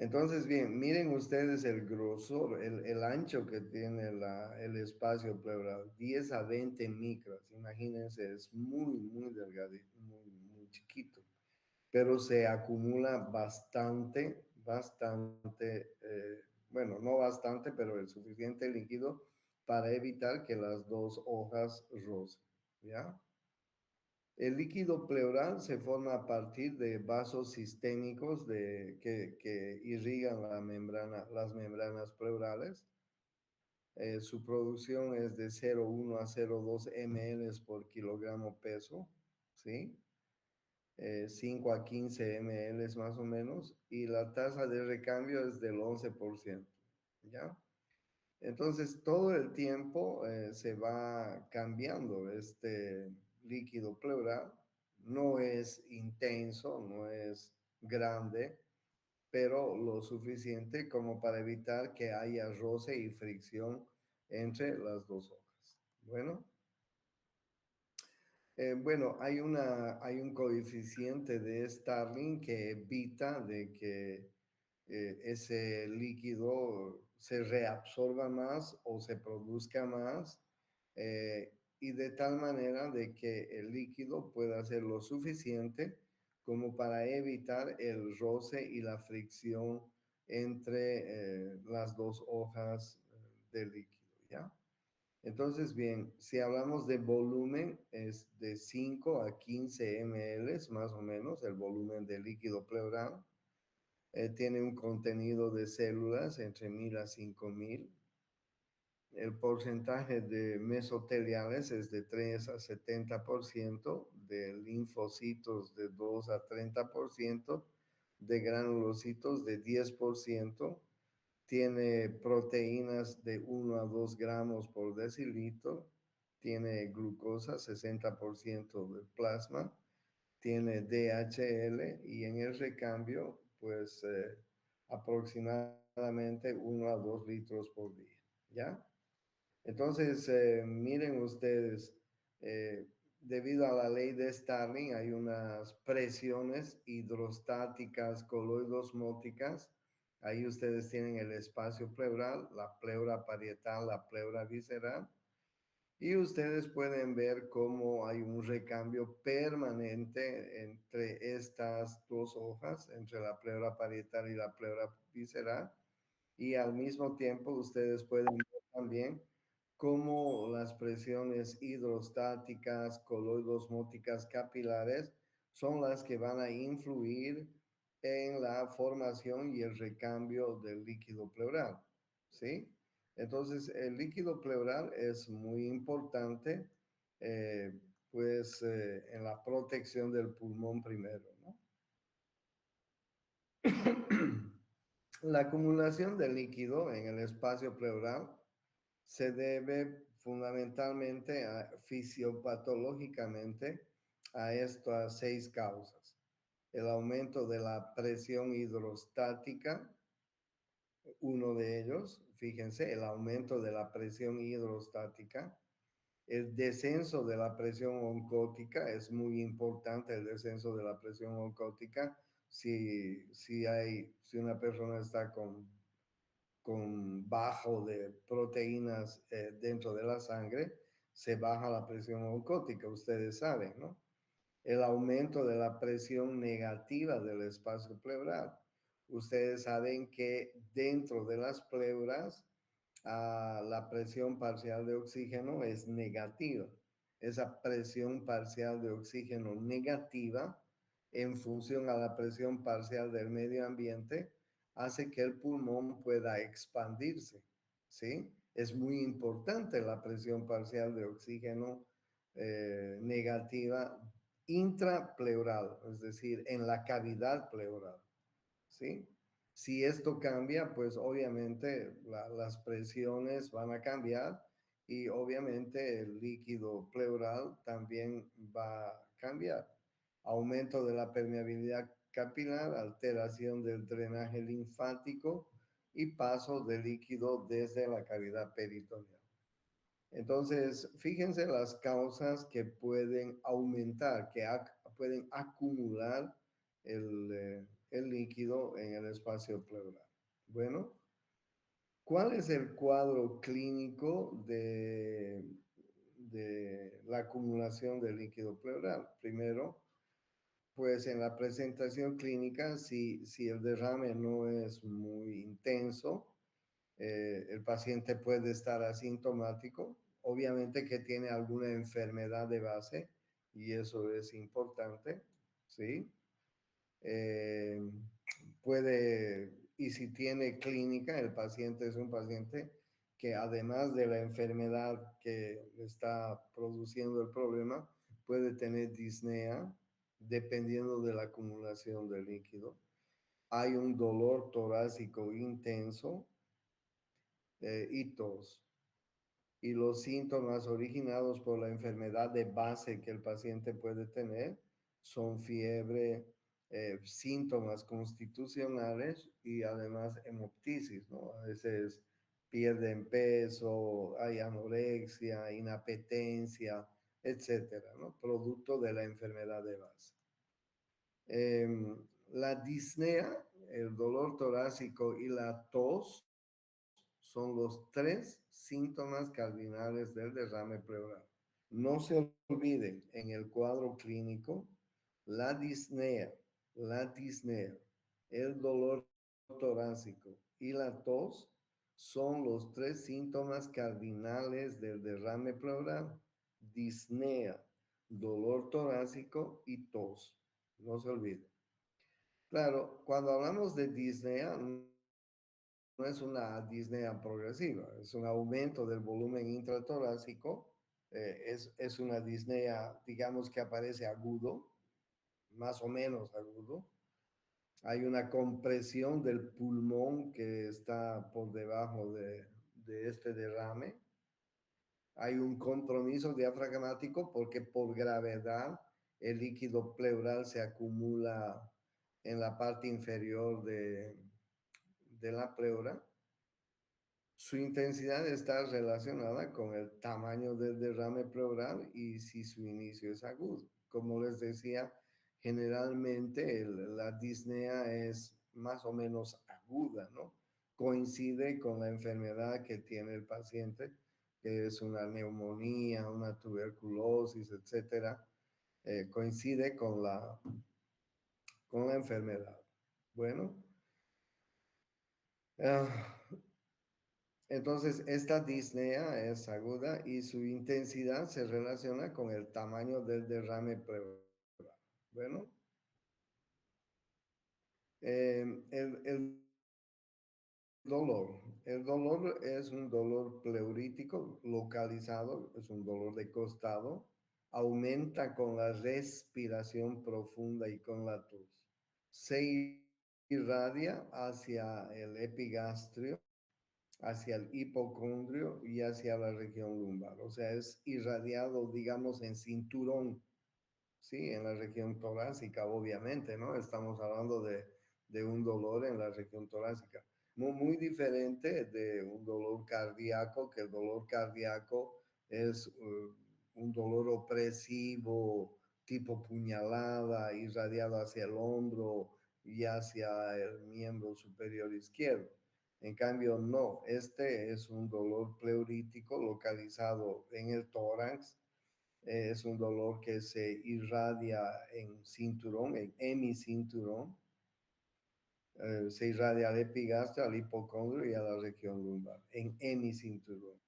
Entonces, bien, miren ustedes el grosor, el ancho que tiene el espacio pleural, 10 a 20 micras, imagínense, es muy, muy delgadito, muy, muy chiquito, pero se acumula bastante, bastante, bueno, no bastante, pero el suficiente líquido para evitar que las dos hojas rocen, ¿ya? El líquido pleural se forma a partir de vasos sistémicos que irrigan las membranas pleurales. Su producción es de 0,1 a 0,2 ml por kilogramo peso, ¿sí? 5 a 15 ml más o menos, y la tasa de recambio es del 11%, ¿ya? Entonces, todo el tiempo se va cambiando este líquido pleural. No es intenso, no es grande, pero lo suficiente como para evitar que haya roce y fricción entre las dos hojas. Bueno, hay un coeficiente de Starling que evita de que ese líquido se reabsorba más o se produzca más, y de tal manera de que el líquido pueda ser lo suficiente como para evitar el roce y la fricción entre las dos hojas del líquido, ¿ya? Entonces, bien, si hablamos de volumen, es de 5 a 15 ml más o menos el volumen del líquido pleural. Tiene un contenido de células entre 1000 a 5000. El porcentaje de mesoteliales es de 3 a 70%, de linfocitos de 2 a 30%, de granulocitos de 10%, tiene proteínas de 1 a 2 gramos por decilitro, tiene glucosa, 60% del plasma, tiene DHL y en el recambio, pues aproximadamente 1 a 2 litros por día, ¿ya? Entonces, miren ustedes, eh, debido a la ley de Starling, hay unas presiones hidrostáticas coloidosmóticas. Ahí ustedes tienen el espacio pleural, la pleura parietal, la pleura visceral. Y ustedes pueden ver cómo hay un recambio permanente entre estas dos hojas, entre la pleura parietal y la pleura visceral. Y al mismo tiempo ustedes pueden ver también cómo las presiones hidrostáticas, coloidosmóticas capilares son las que van a influir en la formación y el recambio del líquido pleural, ¿sí? Entonces, el líquido pleural es muy importante, eh, pues, en la protección del pulmón primero, ¿no? La acumulación de líquido en el espacio pleural se debe fundamentalmente, fisiopatológicamente, a estas 6 causas. El aumento de la presión hidrostática, uno de ellos, fíjense, el aumento de la presión hidrostática, el descenso de la presión oncótica, es muy importante el descenso de la presión oncótica. Si una persona está con bajo de proteínas dentro de la sangre, se baja la presión oncótica, ustedes saben, ¿no? El aumento de la presión negativa del espacio pleural. Ustedes saben que dentro de las pleuras, la presión parcial de oxígeno es negativa. Esa presión parcial de oxígeno negativa, en función a la presión parcial del medio ambiente, hace que el pulmón pueda expandirse, ¿sí? Es muy importante la presión parcial de oxígeno negativa intrapleural, es decir, en la cavidad pleural, ¿sí? Si esto cambia, pues obviamente las presiones van a cambiar y obviamente el líquido pleural también va a cambiar. Aumento de la permeabilidad capilar, alteración del drenaje linfático y paso de líquido desde la cavidad peritoneal. Entonces, fíjense las causas que pueden aumentar, que pueden acumular el líquido en el espacio pleural. Bueno, ¿cuál es el cuadro clínico de la acumulación de líquido pleural? Primero, pues en la presentación clínica, si el derrame no es muy intenso, el paciente puede estar asintomático, obviamente que tiene alguna enfermedad de base y eso es importante, ¿sí? Eh, y si tiene clínica, el paciente es un paciente que además de la enfermedad que está produciendo el problema, puede tener disnea dependiendo de la acumulación de líquido. Hay un dolor torácico intenso y tos. Y los síntomas originados por la enfermedad de base que el paciente puede tener son fiebre, síntomas constitucionales y además hemoptisis, ¿no? A veces pierden peso, hay anorexia, inapetencia, etcétera, ¿no? Producto de la enfermedad de base. La disnea, el dolor torácico y la tos son los tres síntomas cardinales del derrame pleural. No se olviden, en el cuadro clínico, la disnea, el dolor torácico y la tos son los tres síntomas cardinales del derrame pleural. Disnea, dolor torácico y tos. No se olviden. Claro, cuando hablamos de disnea, no es una disnea progresiva, es un aumento del volumen intratorácico, es una disnea, digamos que aparece agudo, más o menos agudo. Hay una compresión del pulmón que está por debajo de este derrame. Hay un compromiso diafragmático porque por gravedad el líquido pleural se acumula en la parte inferior de la pleura. Su intensidad está relacionada con el tamaño del derrame pleural y si su inicio es agudo. Como les decía, generalmente la disnea es más o menos aguda, ¿no? Coincide con la enfermedad que tiene el paciente, que es una neumonía, una tuberculosis, etcétera. Coincide con la enfermedad. Bueno, ah, entonces, esta disnea es aguda y su intensidad se relaciona con el tamaño del derrame pleural. Bueno, el dolor. El dolor es un dolor pleurítico localizado, es un dolor de costado. Aumenta con la respiración profunda y con la tos. Se irradia hacia el epigastrio, hacia el hipocondrio y hacia la región lumbar. O sea, es irradiado, digamos, en cinturón, ¿sí? En la región torácica, obviamente, ¿no? Estamos hablando de un dolor en la región torácica. Muy diferente de un dolor cardíaco, que el dolor cardíaco es un dolor opresivo, tipo puñalada, irradiado hacia el hombro y hacia el miembro superior izquierdo. En cambio, no, este es un dolor pleurítico localizado en el tórax, es un dolor que se irradia en cinturón, en hemicinturón, se irradia al epigastrio, al hipocondrio y a la región lumbar, en hemicinturón.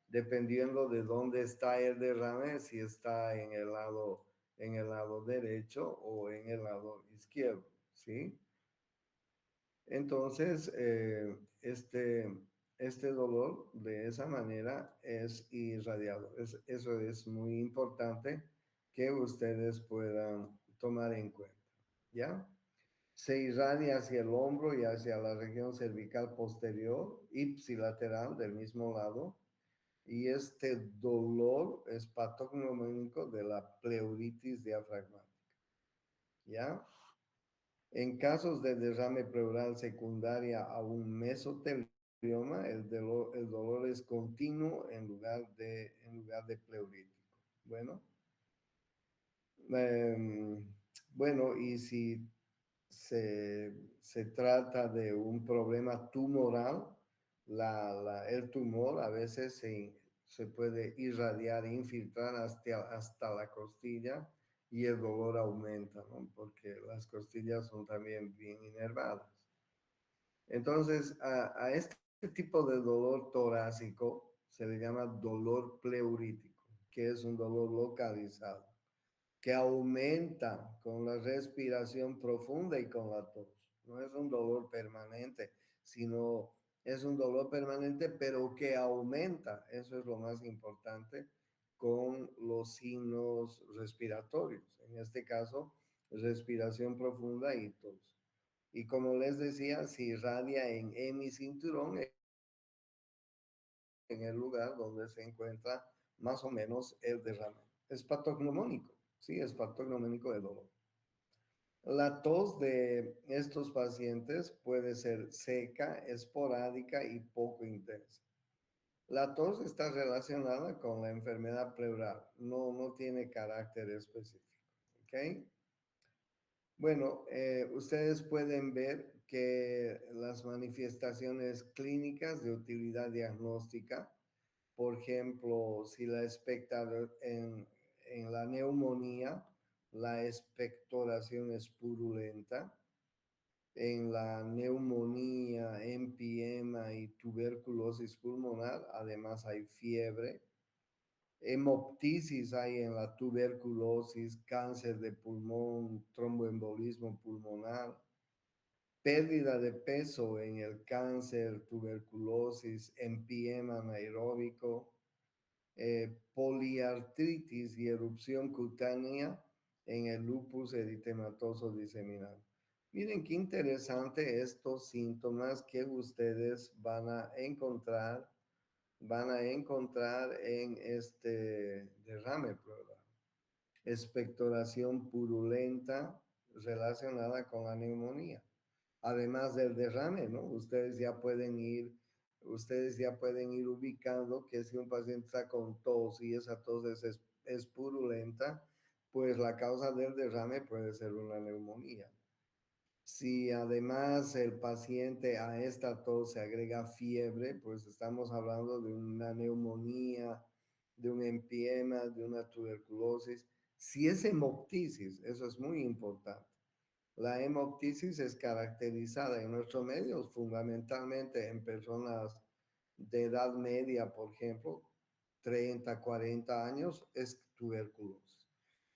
Dependiendo de dónde está el derrame, si está en el lado derecho o en el lado izquierdo, ¿sí? Entonces, este dolor de esa manera es irradiado. Eso es muy importante que ustedes puedan tomar en cuenta. ¿Ya? Se irradia hacia el hombro y hacia la región cervical posterior, ipsilateral del mismo lado. Y este dolor es patognomónico de la pleuritis diafragmática. ¿Ya? En casos de derrame pleural secundaria a un mesotelioma, el dolor es continuo en lugar de pleurítico. Bueno, bueno, y si se trata de un problema tumoral. El tumor a veces se puede irradiar, infiltrar hasta la costilla y el dolor aumenta, ¿no? Porque las costillas son también bien inervadas. Entonces, a este tipo de dolor torácico se le llama dolor pleurítico, que es un dolor localizado que aumenta con la respiración profunda y con la tos. No es un dolor permanente, sino es un dolor permanente, pero que aumenta, eso es lo más importante, con los signos respiratorios. En este caso, respiración profunda y tos. Y como les decía, se irradia en hemicinturón, en el lugar donde se encuentra más o menos el derrame. Es patognomónico, sí, es patognomónico de dolor. La tos de estos pacientes puede ser seca, esporádica y poco intensa. La tos está relacionada con la enfermedad pleural, no tiene carácter específico. ¿Ok? Bueno, ustedes pueden ver que las manifestaciones clínicas de utilidad diagnóstica, por ejemplo, si la en la neumonía, la expectoración es purulenta, en la neumonía, empiema y tuberculosis pulmonar, además hay fiebre, hemoptisis hay en la tuberculosis, cáncer de pulmón, tromboembolismo pulmonar, pérdida de peso en el cáncer, tuberculosis, empiema anaeróbico, poliartritis y erupción cutánea en el lupus eritematoso diseminado. Miren qué interesante estos síntomas que ustedes van a encontrar en este derrame pleural. Expectoración purulenta relacionada con la neumonía. Además del derrame, ¿no? Ustedes ya pueden ir ubicando que si un paciente está con tos y esa tos es purulenta, pues la causa del derrame puede ser una neumonía. Si además el paciente a esta tos se agrega fiebre, pues estamos hablando de una neumonía, de un empiema, de una tuberculosis. Si es hemoptisis, eso es muy importante. La hemoptisis es caracterizada en nuestros medios fundamentalmente en personas de edad media, por ejemplo, 30, 40 años, es tuberculosis.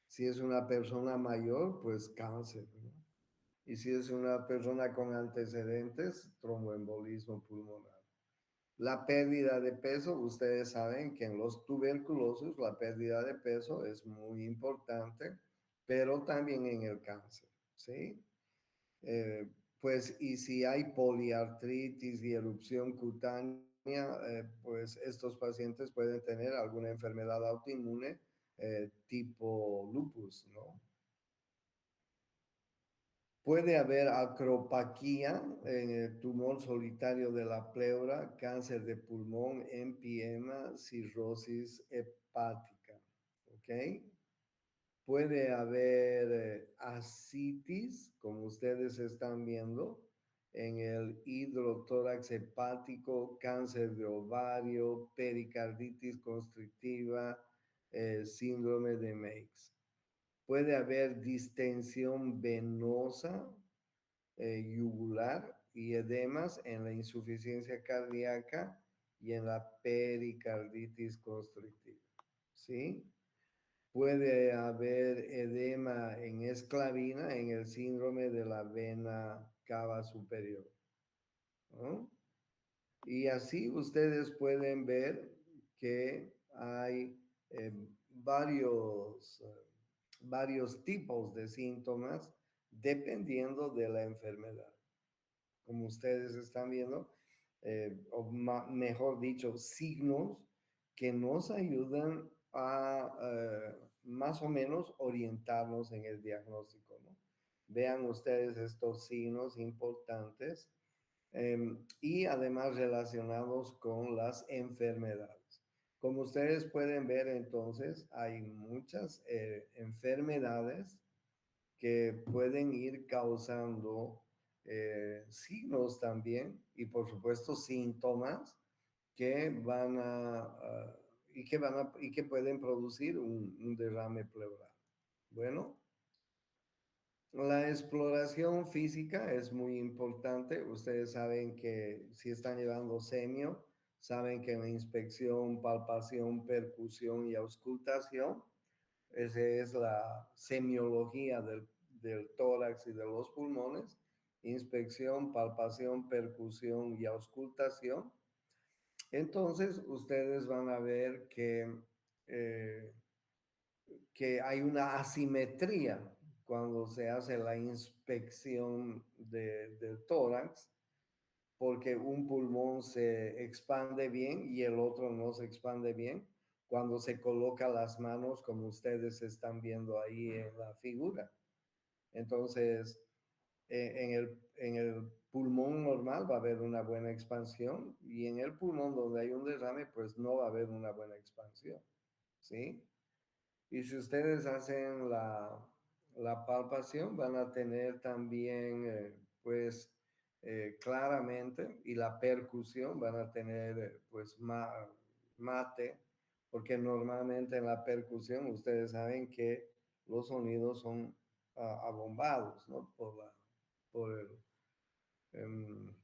Si es una persona mayor, pues cáncer, ¿no? Y si es una persona con antecedentes, tromboembolismo pulmonar. La pérdida de peso, ustedes saben que en los tuberculosos la pérdida de peso es muy importante, pero también en el cáncer, ¿sí? Pues, y si hay poliartritis y erupción cutánea, pues estos pacientes pueden tener alguna enfermedad autoinmune tipo lupus, ¿no? Puede haber acropaquía en el tumor solitario de la pleura, cáncer de pulmón, empiema, cirrosis hepática. ¿Ok? Puede haber ascitis, como ustedes están viendo, en el hidrotórax hepático, cáncer de ovario, pericarditis constrictiva, síndrome de Meigs. Puede haber distensión venosa yugular y edemas en la insuficiencia cardíaca y en la pericarditis constrictiva. ¿Sí? Puede haber edema en esclavina en el síndrome de la vena cava superior, ¿no? Y así ustedes pueden ver que hay eh, varios, varios tipos de síntomas dependiendo de la enfermedad. Como ustedes están viendo, o mejor dicho, signos que nos ayudan a más o menos orientarnos en el diagnóstico, ¿no? Vean ustedes estos signos importantes y además relacionados con las enfermedades. Como ustedes pueden ver, entonces, hay muchas enfermedades que pueden ir causando signos también y por supuesto síntomas que y que pueden producir un derrame pleural. Bueno, la exploración física es muy importante. Ustedes saben que si están llevando semio, saben que la inspección, palpación, percusión y auscultación, esa es la semiología del tórax y de los pulmones. Inspección, palpación, percusión y auscultación. Entonces, ustedes van a ver eh, que hay una asimetría cuando se hace la inspección del tórax, porque un pulmón se expande bien y el otro no se expande bien cuando se coloca las manos, como ustedes están viendo ahí en la figura. Entonces, en el pulmón normal va a haber una buena expansión y en el pulmón donde hay un derrame, pues no va a haber una buena expansión, ¿sí? Y si ustedes hacen la palpación, van a tener también, pues, claramente, y la percusión van a tener, pues, mate, porque normalmente en la percusión ustedes saben que los sonidos son abombados, ¿no? Por el, em,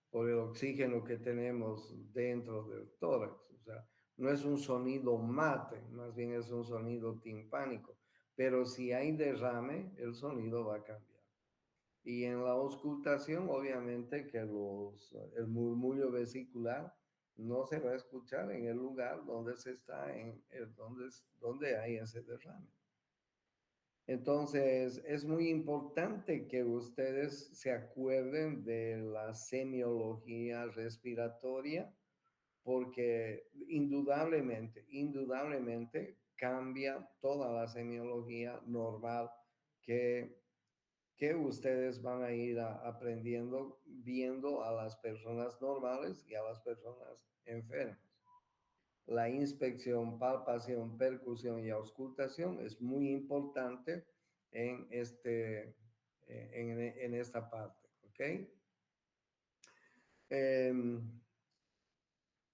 por el oxígeno que tenemos dentro del tórax. O sea, no es un sonido mate, más bien es un sonido timpánico. Pero si hay derrame, el sonido va a cambiar. Y en la auscultación, obviamente que el murmullo vesicular no se va a escuchar en el lugar donde se está, donde hay ese derrame. Entonces, es muy importante que ustedes se acuerden de la semiología respiratoria, porque indudablemente cambia toda la semiología normal que, que ustedes van a ir aprendiendo viendo a las personas normales y a las personas enfermas. La inspección, palpación, percusión y auscultación es muy importante en, en esta parte, ¿ok? Em,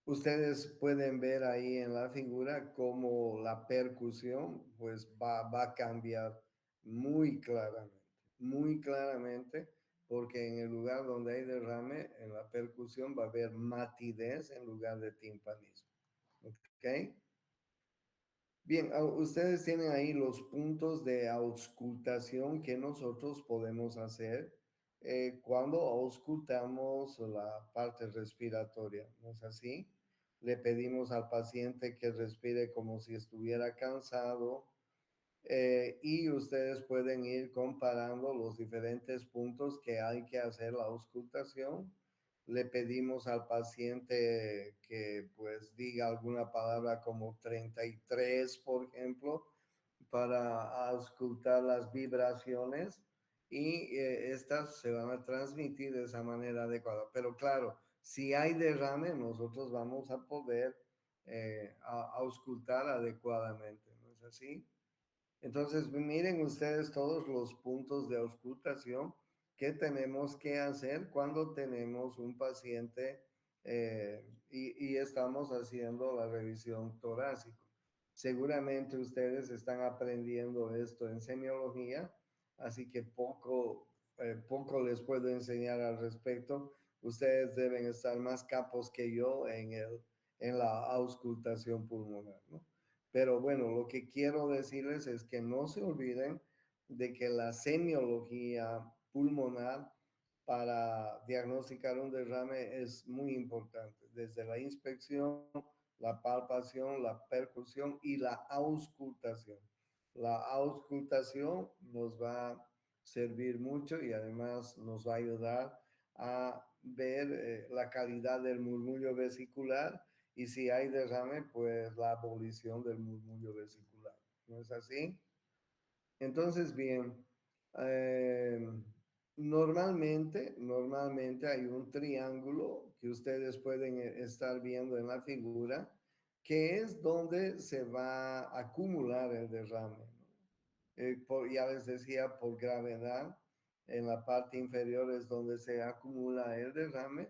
Ustedes pueden ver ahí en la figura cómo la percusión pues va a cambiar muy claramente, porque en el lugar donde hay derrame, en la percusión va a haber matidez en lugar de timpanismo. ¿Ok? Bien, ustedes tienen ahí los puntos de auscultación que nosotros podemos hacer cuando auscultamos la parte respiratoria, ¿no es así? Le pedimos al paciente que respire como si estuviera cansado, y ustedes pueden ir comparando los diferentes puntos que hay que hacer la auscultación. Le pedimos al paciente que pues diga alguna palabra como 33, por ejemplo, para auscultar las vibraciones y estas se van a transmitir de esa manera adecuada. Pero claro, si hay derrame, nosotros vamos a poder auscultar adecuadamente, ¿no es así? Entonces, miren ustedes todos los puntos de auscultación que tenemos que hacer cuando tenemos un paciente y estamos haciendo la revisión torácica. Seguramente ustedes están aprendiendo esto en semiología, así que poco les puedo enseñar al respecto. Ustedes deben estar más capos que yo en la auscultación pulmonar, ¿no? Pero bueno, lo que quiero decirles es que no se olviden de que la semiología pulmonar para diagnosticar un derrame es muy importante, desde la inspección, la palpación, la percusión y la auscultación. La auscultación nos va a servir mucho y además nos va a ayudar a ver la calidad del murmullo vesicular y si hay derrame, pues la abolición del murmullo vesicular. ¿No es así? Entonces, bien, eh, normalmente hay un triángulo que ustedes pueden estar viendo en la figura, que es donde se va a acumular el derrame, ¿no? ya les decía, por gravedad, en la parte inferior es donde se acumula el derrame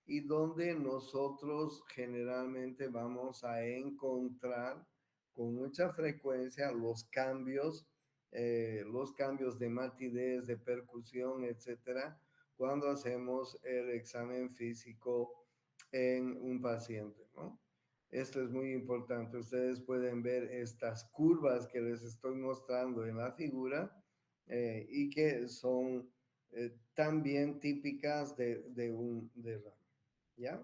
y donde nosotros generalmente vamos a encontrar con mucha frecuencia los cambios de matidez, de percusión, etcétera, cuando hacemos el examen físico en un paciente, ¿no? Esto es muy importante. Ustedes pueden ver estas curvas que les estoy mostrando en la figura y que son también típicas de un derrame. ¿Ya?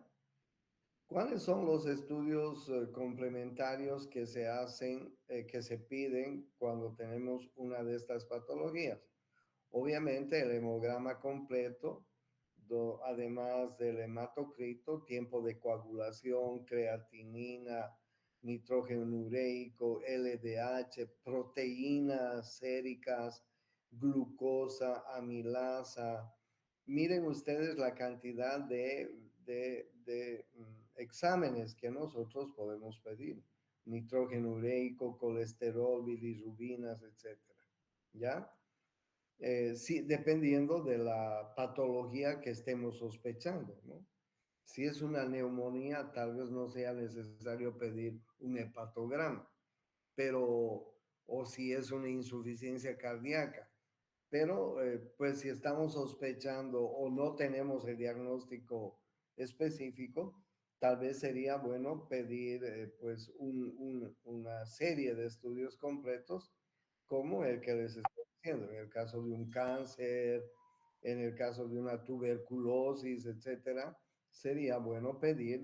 ¿Cuáles son los estudios complementarios que se hacen, que se piden cuando tenemos una de estas patologías? Obviamente el hemograma completo, además del hematocrito, tiempo de coagulación, creatinina, nitrógeno ureico, LDH, proteínas séricas, glucosa, amilasa. Miren ustedes la cantidad de exámenes que nosotros podemos pedir. Nitrógeno ureico, colesterol, bilirrubinas, etcétera. ¿Ya? Sí, dependiendo de la patología que estemos sospechando, ¿no? Si es una neumonía, tal vez no sea necesario pedir un hepatograma, pero, o si es una insuficiencia cardíaca, pero pues si estamos sospechando o no tenemos el diagnóstico específico, tal vez sería bueno pedir pues una serie de estudios completos como el que les estoy diciendo, en el caso de un cáncer, en el caso de una tuberculosis, etcétera, sería bueno pedir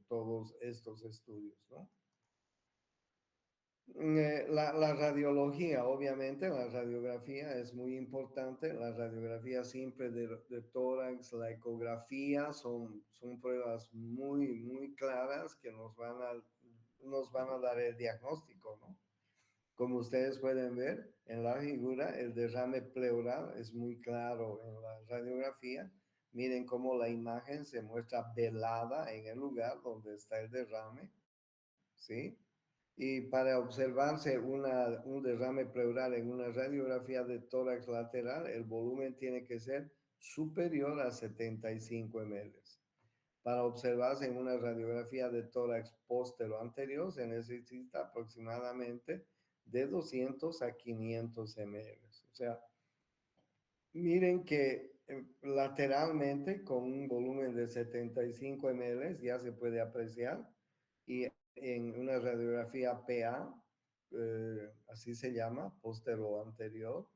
todos estos estudios, ¿no? La radiología, obviamente, la radiografía es muy importante. La radiografía simple de tórax, la ecografía son pruebas muy claras que nos van a dar el diagnóstico, ¿no? Como ustedes pueden ver en la figura, el derrame pleural es muy claro en la radiografía. Miren cómo la imagen se muestra velada en el lugar donde está el derrame, ¿sí? Y para observarse un derrame pleural en una radiografía de tórax lateral, el volumen tiene que ser superior a 75 ml. Para observarse en una radiografía de tórax póstero anterior, se necesita aproximadamente de 200 a 500 ml. O sea, miren que lateralmente con un volumen de 75 ml ya se puede apreciar y en una radiografía PA, así se llama, póstero anterior,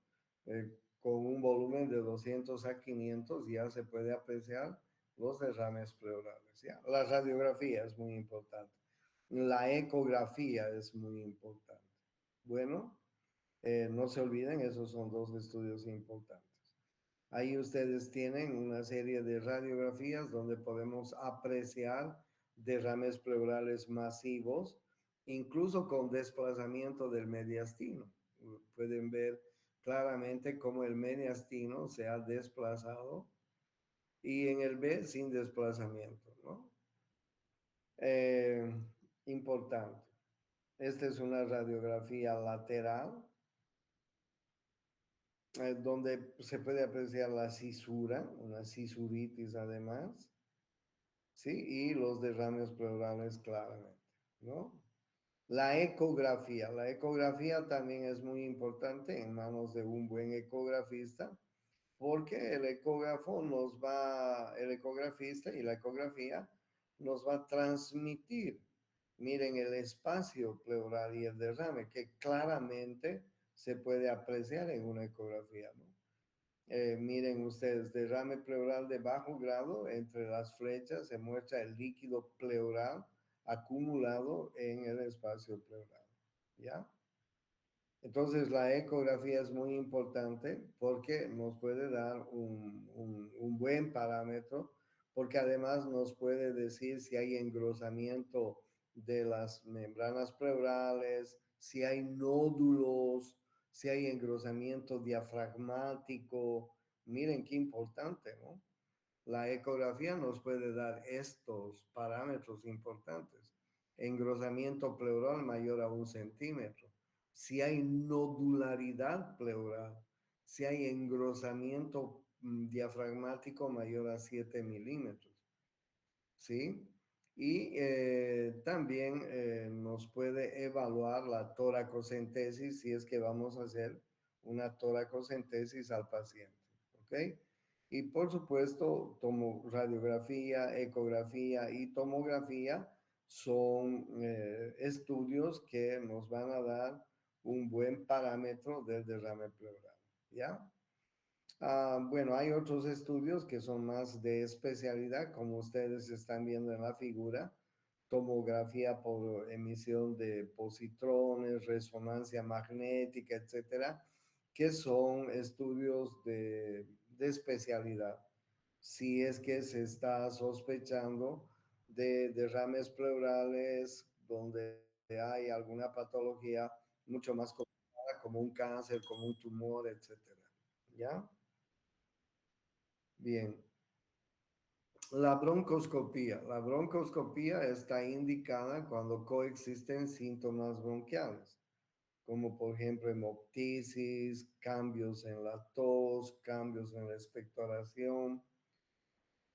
con un volumen de 200 a 500 ya se puede apreciar los derrames pleurales. ¿Ya? La radiografía es muy importante. La ecografía es muy importante. Bueno, no se olviden, esos son dos estudios importantes. Ahí ustedes tienen una serie de radiografías donde podemos apreciar derrames pleurales masivos, incluso con desplazamiento del mediastino. Pueden ver claramente cómo el mediastino se ha desplazado y en el B sin desplazamiento, ¿no? Eh, Importante. Esta es una radiografía lateral donde se puede apreciar la cisura, una cisuritis además, ¿sí? Y los derrames pleurales claramente, ¿no? La ecografía también es muy importante en manos de un buen ecografista, porque el ecografista y la ecografía nos va a transmitir, miren, el espacio pleural y el derrame, que claramente se puede apreciar en una ecografía, ¿no? Miren ustedes, derrame pleural de bajo grado, entre las flechas se muestra el líquido pleural acumulado en el espacio pleural, ¿ya? Entonces la ecografía es muy importante porque nos puede dar un buen parámetro, porque además nos puede decir si hay engrosamiento de las membranas pleurales, si hay nódulos, si hay engrosamiento diafragmático. Miren qué importante, ¿no? La ecografía nos puede dar estos parámetros importantes. Engrosamiento pleural mayor a 1 centímetro, si hay nodularidad pleural, si hay engrosamiento diafragmático mayor a 7 milímetros, ¿sí? Y también nos puede evaluar la toracocentesis si es que vamos a hacer una toracocentesis al paciente, ¿ok? Y por supuesto, radiografía, ecografía y tomografía son estudios que nos van a dar un buen parámetro del derrame pleural, ¿ya? Bueno, hay otros estudios que son más de especialidad, como ustedes están viendo en la figura, tomografía por emisión de positrones, resonancia magnética, etcétera, que son estudios de especialidad. Si es que se está sospechando de derrames pleurales donde hay alguna patología mucho más complicada, como un cáncer, como un tumor, etcétera. ¿Ya? Bien. La broncoscopía. La broncoscopía está indicada cuando coexisten síntomas bronquiales, como por ejemplo hemoptisis, cambios en la tos, cambios en la expectoración,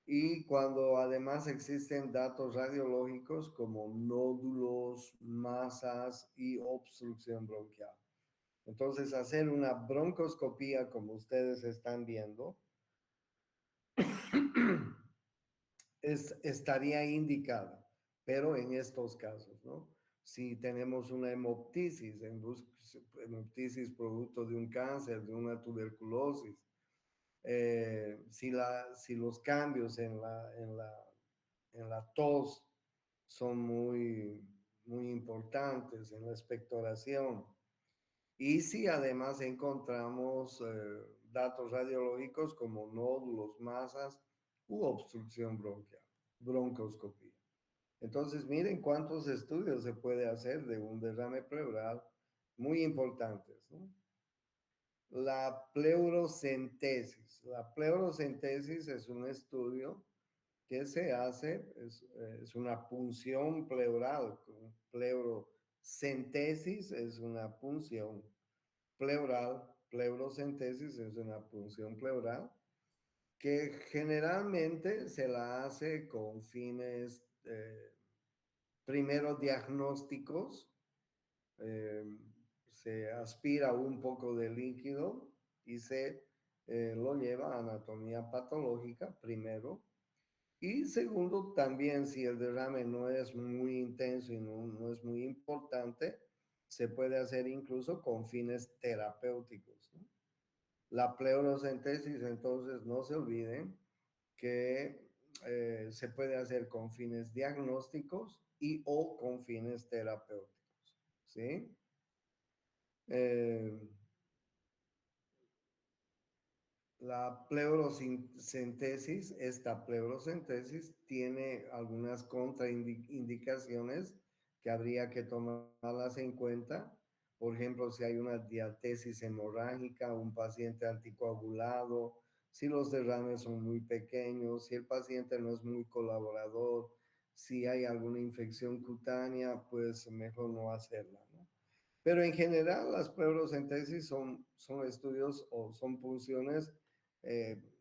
y cuando además existen datos radiológicos como nódulos, masas y obstrucción bronquial. Entonces, hacer una broncoscopía, como ustedes están viendo, estaría indicada, pero en estos casos, ¿no? Si tenemos una hemoptisis, hemoptisis producto de un cáncer, de una tuberculosis, si los cambios en la tos son muy importantes, en la expectoración, y si además encontramos datos radiológicos como nódulos, masas u obstrucción bronquial, broncoscopía. Entonces, miren cuántos estudios se puede hacer de un derrame pleural muy importantes, ¿no? La pleurocentesis. La pleurocentesis es un estudio que se hace, es una punción pleural. Pleurocentesis es una punción pleural. Pleurocentesis es una punción pleural que generalmente se la hace con fines primero diagnósticos. eh, Se aspira un poco de líquido y se lo lleva a anatomía patológica primero. Y segundo, también si el derrame no es muy intenso y no es muy importante, se puede hacer incluso con fines terapéuticos, ¿no? La pleurocentesis, entonces, no se olviden que se puede hacer con fines diagnósticos y o con fines terapéuticos, ¿sí? Eh, La pleurocentesis, esta pleurocentesis tiene algunas contraindicaciones que habría que tomarlas en cuenta. Por ejemplo, si hay una diatesis hemorrágica, un paciente anticoagulado, si los derrames son muy pequeños, si el paciente no es muy colaborador, si hay alguna infección cutánea, pues mejor no hacerla, ¿no? Pero en general las pleurocentesis son estudios o son punciones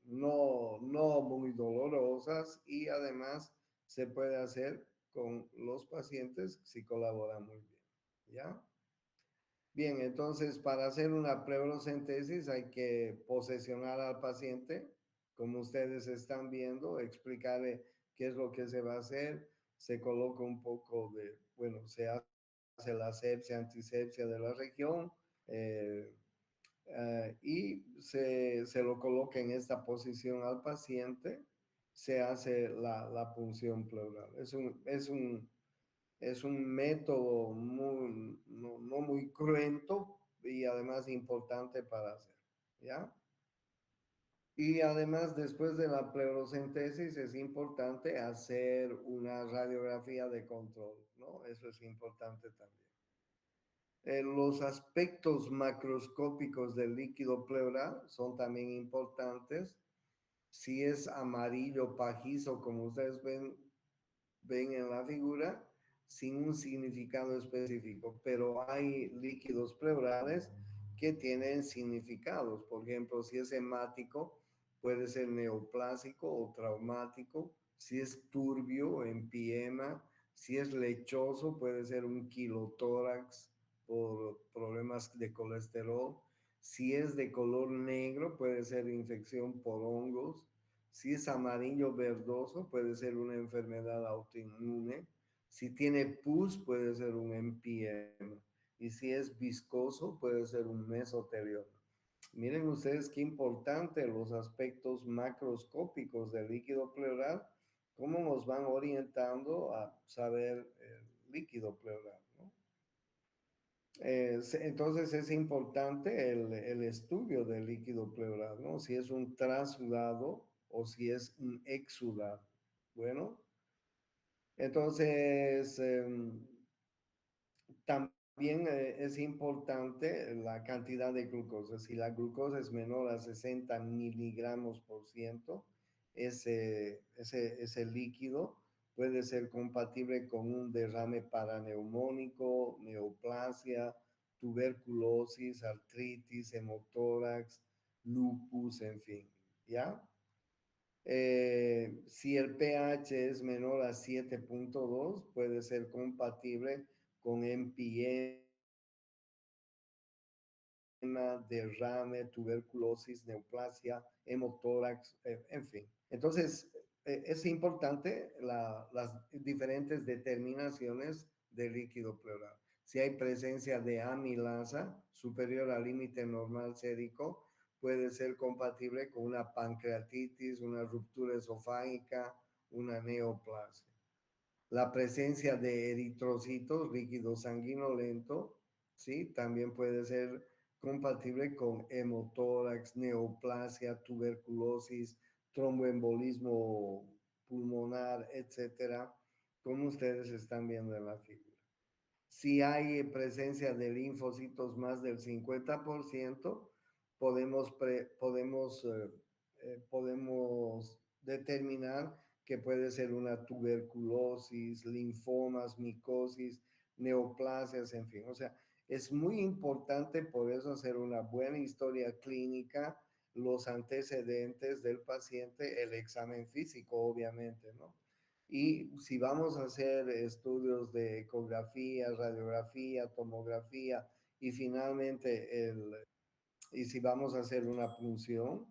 no muy dolorosas, y además se puede hacer con los pacientes si colaboran muy bien, ¿ya? Bien, entonces para hacer una pleurocentesis hay que posesionar al paciente, como ustedes están viendo, explicarle qué es lo que se va a hacer, se coloca un poco bueno, se hace la asepsia, antisepsia de la región, eh, y se lo coloca en esta posición al paciente, se hace la punción pleural. Es un método no muy cruento y además importante para hacer, ¿ya? Y además, después de la pleurocentesis, es importante hacer una radiografía de control, ¿no? Eso es importante también. Los aspectos macroscópicos del líquido pleural son también importantes. Si es amarillo pajizo, como ustedes ven en la figura, sin un significado específico, pero hay líquidos pleurales que tienen significados. Por ejemplo, si es hemático, puede ser neoplásico o traumático. Si es turbio, empiema. Si es lechoso, puede ser un quilotórax por problemas de colesterol. Si es de color negro, puede ser infección por hongos. Si es amarillo verdoso, puede ser una enfermedad autoinmune. Si tiene pus, puede ser un empiema. Y si es viscoso, puede ser un mesotelioma. Miren ustedes qué importante los aspectos macroscópicos del líquido pleural, cómo nos van orientando a saber el líquido pleural, ¿no? Entonces es importante el estudio del líquido pleural, ¿no? Si es un trasudado o si es un exudado. Bueno, entonces también es importante la cantidad de glucosa. Si la glucosa es menor a 60 miligramos por ciento, ese líquido puede ser compatible con un derrame paraneumónico, neoplasia, tuberculosis, artritis, hemotórax, lupus, en fin, ¿ya? Si el pH es menor a 7.2, puede ser compatible con empiema, derrame, tuberculosis, neoplasia, hemotórax, en fin. Entonces, es importante las diferentes determinaciones del líquido pleural. Si hay presencia de amilasa superior al límite normal sérico, puede ser compatible con una pancreatitis, una ruptura esofágica, una neoplasia. La presencia de eritrocitos, líquido sanguinolento, ¿sí? También puede ser compatible con hemotórax, neoplasia, tuberculosis, tromboembolismo pulmonar, etcétera, como ustedes están viendo en la figura. Si hay presencia de linfocitos más del 50%, podemos determinar que puede ser una tuberculosis, linfomas, micosis, neoplasias, en fin. O sea, es muy importante por eso hacer una buena historia clínica, los antecedentes del paciente, el examen físico, obviamente, ¿no? Y si vamos a hacer estudios de ecografía, radiografía, tomografía y finalmente y si vamos a hacer una punción,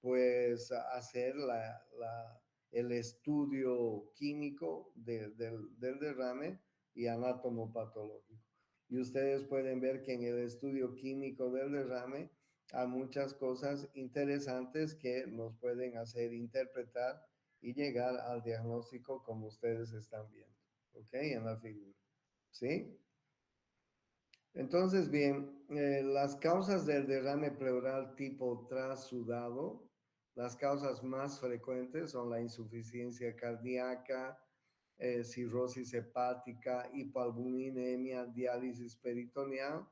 pues hacer el estudio químico del derrame y anatomopatológico. Y ustedes pueden ver que en el estudio químico del derrame hay muchas cosas interesantes que nos pueden hacer interpretar y llegar al diagnóstico como ustedes están viendo, ¿ok? En la figura, ¿sí? Entonces, bien, las causas del derrame pleural tipo trasudado, las causas más frecuentes son la insuficiencia cardíaca, cirrosis hepática, hipoalbuminemia, diálisis peritoneal.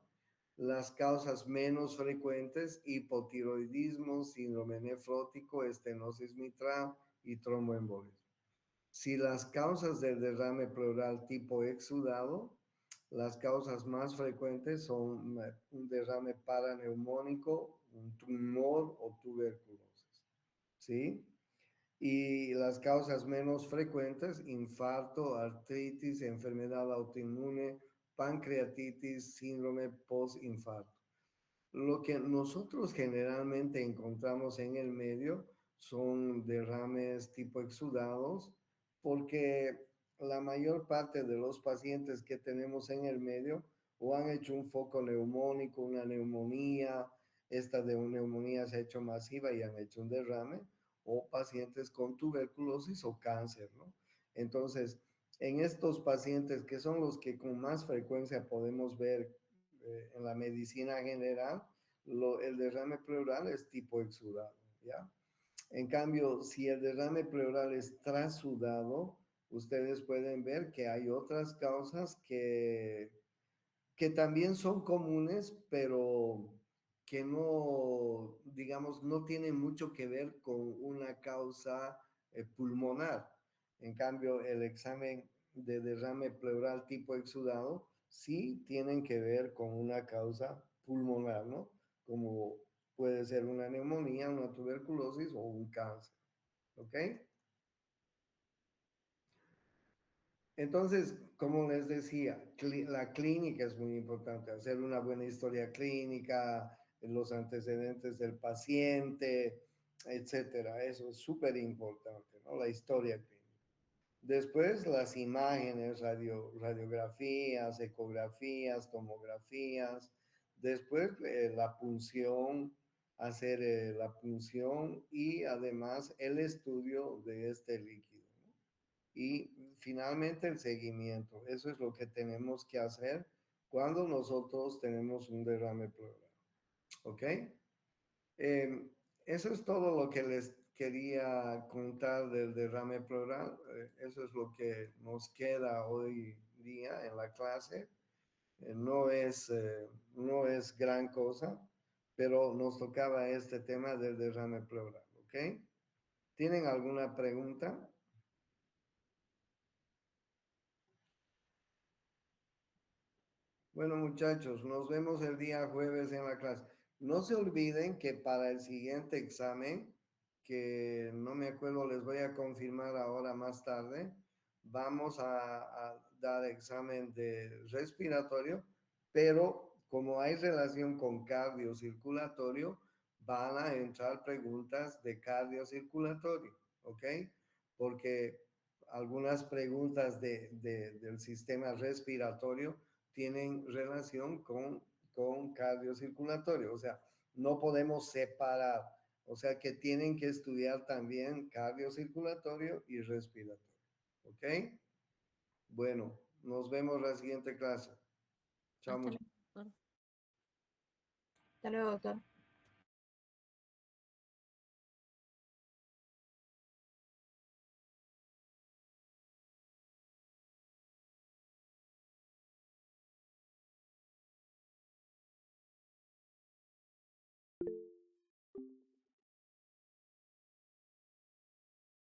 Las causas menos frecuentes, hipotiroidismo, síndrome nefrótico, estenosis mitral y tromboembolismo. Si las causas del derrame pleural tipo exudado, las causas más frecuentes son un derrame paraneumónico, un tumor o tuberculosis, ¿sí? Y las causas menos frecuentes, infarto, artritis, enfermedad autoinmune, pancreatitis, síndrome postinfarto. Lo que nosotros generalmente encontramos en el medio son derrames tipo exudados, porque la mayor parte de los pacientes que tenemos en el medio o han hecho un foco neumónico, una neumonía, esta de una neumonía se ha hecho masiva y han hecho un derrame, o pacientes con tuberculosis o cáncer, ¿no? Entonces, en estos pacientes que son los que con más frecuencia podemos ver en la medicina general, el derrame pleural es tipo exudado, ¿ya? En cambio, si el derrame pleural es trasudado, ustedes pueden ver que hay otras causas que también son comunes, pero que no, digamos, no tienen mucho que ver con una causa pulmonar. En cambio, el examen de derrame pleural tipo exudado sí tienen que ver con una causa pulmonar, ¿no? Como puede ser una neumonía, una tuberculosis o un cáncer, ¿ok? Entonces, como les decía, la clínica es muy importante, hacer una buena historia clínica, los antecedentes del paciente, etcétera. Eso es súper importante, ¿no? La historia clínica. Después, las imágenes, radiografías, ecografías, tomografías. Después, la punción, hacer la punción y además el estudio de este líquido, ¿no? Y finalmente el seguimiento. Eso es lo que tenemos que hacer cuando nosotros tenemos un derrame pleural. ¿Ok? Eh, Eso es todo lo que les quería contar del derrame pleural. Eso es lo que nos queda hoy día en la clase. No es gran cosa, pero nos tocaba este tema del derrame pleural. ¿Ok? ¿Tienen alguna pregunta? Bueno, muchachos, nos vemos el día jueves en la clase. No se olviden que para el siguiente examen, que no me acuerdo, les voy a confirmar ahora más tarde, vamos a dar examen de respiratorio, pero como hay relación con cardiocirculatorio, van a entrar preguntas de cardiocirculatorio, ¿ok? Porque algunas preguntas del sistema respiratorio tienen relación con cardiocirculatorio. O sea, no podemos separar. O sea, que tienen que estudiar también cardiocirculatorio y respiratorio. ¿Ok? Bueno, nos vemos la siguiente clase. Chao, Hasta muchachos. luego, doctor. Hasta luego, doctor.